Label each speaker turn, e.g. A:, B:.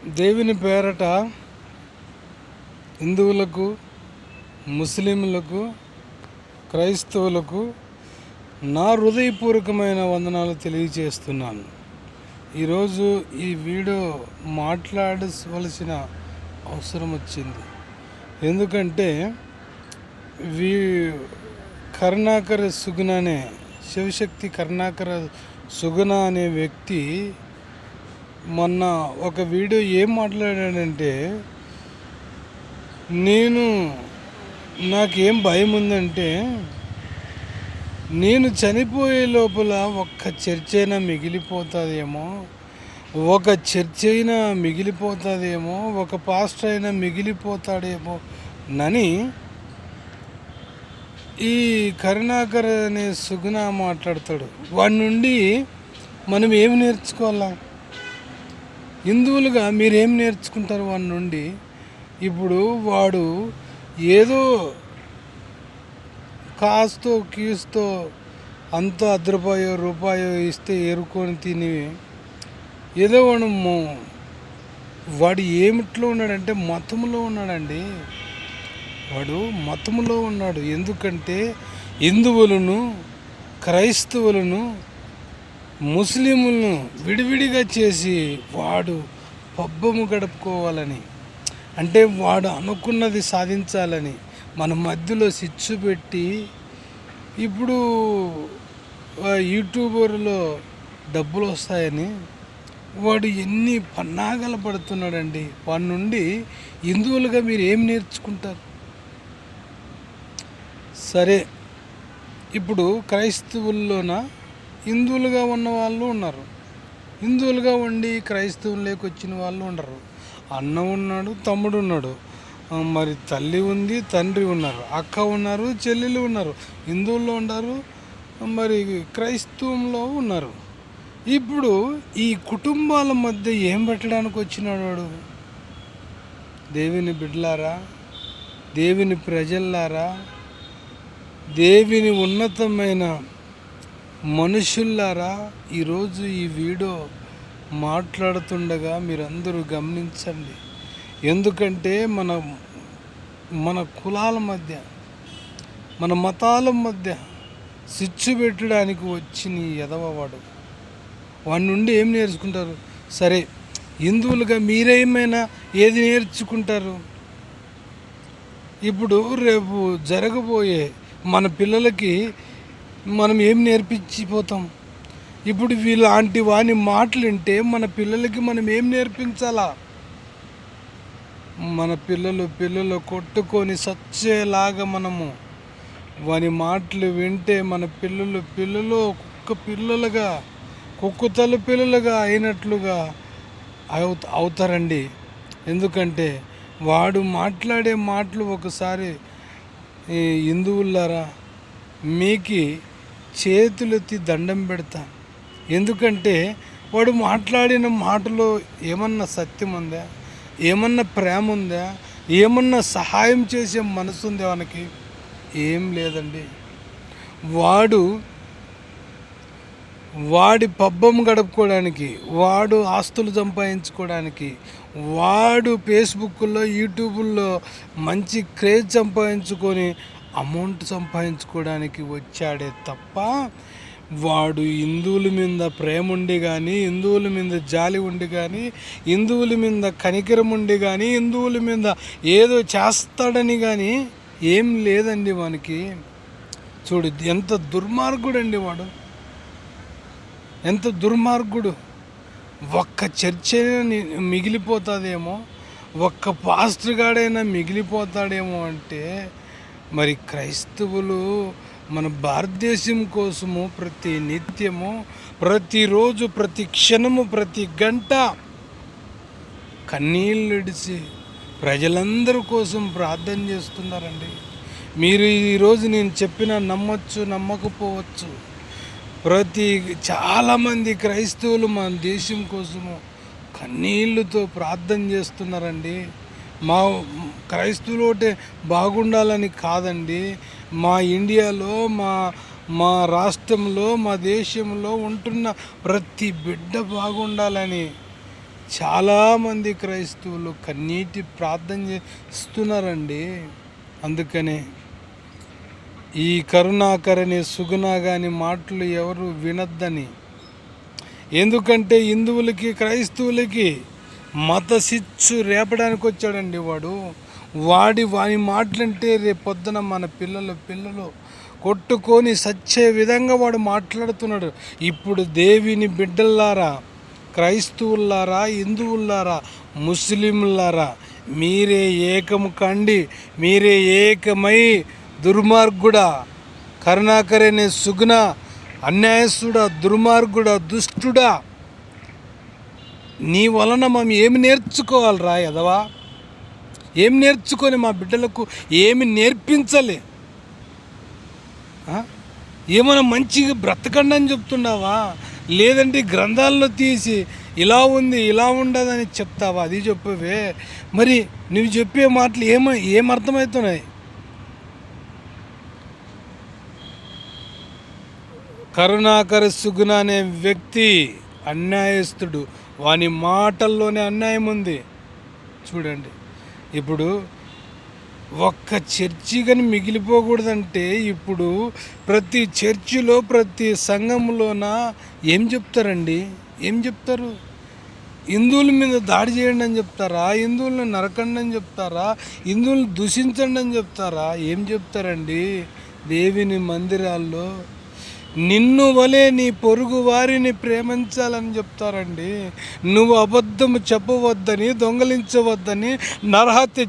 A: దేవుని పేరట హిందువులకు, ముస్లింలకు, క్రైస్తవులకు నా హృదయపూర్వకమైన వందనాలు తెలియజేస్తున్నాను. ఈరోజు ఈ వీడియో మాట్లాడవలసిన అవసరం వచ్చింది. ఎందుకంటే కరుణాకర సుగుణ అనే శివశక్తి కరుణాకర సుగుణ అనే వ్యక్తి మొన్న ఒక వీడియో ఏం మాట్లాడాడంటే, నాకేం భయం ఉందంటే, నేను చనిపోయే లోపల ఒక్క చర్చ అయినా మిగిలిపోతుందేమో, ఒక పాస్టర్ అయినా మిగిలిపోతాడేమో నని ఈ కరుణాకర్ అనే సుగుణ మాట్లాడతాడు. వాడి నుండి మనం ఏమి నేర్చుకోవాలా? హిందువులుగా మీరేం నేర్చుకుంటారు వాడి నుండి? ఇప్పుడు వాడు ఏదో కాస్తో కీస్తో అంత రూపాయో ఇస్తే ఏరుకొని తిని ఏదో వాడు ఏమిట్లో ఉన్నాడంటే మతంలో ఉన్నాడండి. వాడు మతంలో ఉన్నాడు. ఎందుకంటే హిందువులను, క్రైస్తవులను, ముస్లింలను విడివిడిగా చేసి వాడు పబ్బము గడుపుకోవాలని, అంటే వాడు అనుకున్నది సాధించాలని మన మధ్యలో సిచ్చు పెట్టి, ఇప్పుడు యూట్యూబర్లో డబ్బులు వస్తాయని వాడు ఎన్ని పన్నాగలు పడుతున్నాడండి. వాడి నుండి హిందువులుగా మీరు ఏం నేర్చుకుంటారు? సరే, ఇప్పుడు క్రైస్తవుల్లోన హిందువులుగా ఉన్న వాళ్ళు ఉన్నారు, హిందువులుగా ఉండి క్రైస్తవుల్లోకి వచ్చిన వాళ్ళు ఉండరు. అన్న ఉన్నాడు, తమ్ముడు ఉన్నాడు, మరి తల్లి ఉంది, తండ్రి ఉన్నారు, అక్క ఉన్నారు, చెల్లెలు ఉన్నారు, హిందువుల్లో ఉన్నారు, మరి క్రైస్తవంలో ఉన్నారు. ఇప్పుడు ఈ కుటుంబాల మధ్య ఏం పెట్టడానికి వచ్చినాడు వాడు? దేవుని బిడ్డలారా, దేవుని ప్రజల్లారా, దేవుని ఉన్నతమైన మనుషుల్లారా, ఈరోజు ఈ వీడియో మాట్లాడుతుండగా మీరందరూ గమనించండి. ఎందుకంటే మన కులాల మధ్య, మన మతాల మధ్య సిచ్చు పెట్టడానికి వచ్చిన ఎదవవాడు. వాడి నుండి ఏం నేర్చుకుంటారు? సరే, హిందువులుగా మీరేమైనా ఏది నేర్చుకుంటారు? ఇప్పుడు రేపు జరగబోయే మన పిల్లలకి మనం ఏం నేర్పించిపోతాం? ఇప్పుడు వీళ్ళంటి వాని మాటలు వింటే మన పిల్లలకి మనం ఏం నేర్పించాలా? మన పిల్లలు కొట్టుకొని సచ్చేలాగా మనము వాని మాటలు వింటే మన పిల్లలు కుక్కతల పిల్లలుగా అయినట్లుగా అవుతారండి. ఎందుకంటే వాడు మాట్లాడే మాటలు ఒకసారి హిందువులారా మీకి చేతులెత్తి దండం పెడతా. ఎందుకంటే వాడు మాట్లాడిన మాటలో ఏమన్నా సత్యం ఉందా? ఏమన్నా ప్రేమ ఉందా? ఏమన్నా సహాయం చేసే మనసు ఉందా వానికి? ఏం లేదండి. వాడి పబ్బం గడుపుకోవడానికి, వాడు ఆస్తులు సంపాదించుకోవడానికి, వాడు ఫేస్బుక్లో, యూట్యూబ్లో మంచి క్రేజ్ సంపాదించుకొని అమౌంట్ సంపాదించుకోవడానికి వచ్చాడే తప్ప, వాడు హిందువుల మీద ప్రేమ ఉండి కానీ, హిందువుల మీద జాలి ఉండి కానీ, హిందువుల మీద కనికరం ఉండి కానీ, హిందువుల మీద ఏదో చేస్తాడని కానీ ఏం లేదండి వానికి. చూడు ఎంత దుర్మార్గుడండి వాడు, ఎంత దుర్మార్గుడు. ఒక్క చర్చ మిగిలిపోతుందేమో, ఒక్క పాస్టర్ గాడైనా మిగిలిపోతాడేమో అంటే, మరి క్రైస్తవులు మన భారతదేశం కోసము ప్రతి నిత్యము, ప్రతిరోజు, ప్రతి క్షణము, ప్రతి గంట కన్నీళ్ళు ఇడిచి ప్రజలందరి కోసం ప్రార్థన చేస్తున్నారండి. మీరు ఈరోజు నేను చెప్పిన నమ్మచ్చు, నమ్మకపోవచ్చు. చాలామంది క్రైస్తవులు మన దేశం కోసము కన్నీళ్ళతో ప్రార్థన చేస్తున్నారండి. మా క్రైస్తవులు ఒకటే బాగుండాలని కాదండి, మా ఇండియాలో, మా రాష్ట్రంలో, మా దేశంలో ఉంటున్న ప్రతి బిడ్డ బాగుండాలని చాలామంది క్రైస్తవులు కన్నీటి ప్రార్థన చేస్తున్నారండి. అందుకనే ఈ కరుణాకరని సుగుణ గాని మాటలు ఎవరు వినొద్దని. ఎందుకంటే హిందువులకి క్రైస్తవులకి మత శిచ్చు రేపడానికి వచ్చాడండి వాడు. వాని మాటలంటే రేపొద్దున మన పిల్లలు కొట్టుకొని సచ్చే విధంగా వాడు మాట్లాడుతున్నాడు. ఇప్పుడు దేవుని బిడ్డల్లారా, క్రైస్తవులారా, హిందువులారా, ముస్లింలారా, మీరే ఏకము కండి. మీరే ఏకమై దుర్మార్గుడా, కరుణాకరనే సుగుణ, అన్యాయస్తుడా, దుర్మార్గుడా, దుష్టుడా, నీ వలన మేము ఏమి నేర్చుకోవాలిరా ఎదవా? ఏమి నేర్చుకొని మా బిడ్డలకు ఏమి నేర్పించాలి? ఏమైనా మంచిగా బ్రతకండి అని చెప్తున్నావా? లేదంటే గ్రంథాల్లో తీసి ఇలా ఉంది ఇలా ఉండదని చెప్తావా? అది చెప్పవే. మరి నువ్వు చెప్పే మాటలు ఏమర్థమవుతున్నాయి? కరుణాకర సుగుణ అనే వ్యక్తి అన్యాయస్తుడు. వాని మాటల్లోనే అన్యాయం ఉంది. చూడండి, ఇప్పుడు ఒక్క చర్చి కానీ మిగిలిపోకూడదంటే ఇప్పుడు ప్రతి చర్చిలో ప్రతి సంఘంలోన ఏం చెప్తారండి? ఏం చెప్తారు? హిందువుల మీద దాడి చేయండి అని చెప్తారా? హిందువులను నరకండి అని చెప్తారా? హిందువులను దూషించండి అని చెప్తారా? ఏం చెప్తారండి? దేవుని మందిరాల్లో నిన్ను వలె నీ పొరుగు వారిని ప్రేమించాలని చెప్తారండి. నువ్వు అబద్ధము చెప్పవద్దని, దొంగలించవద్దని, నరహత్య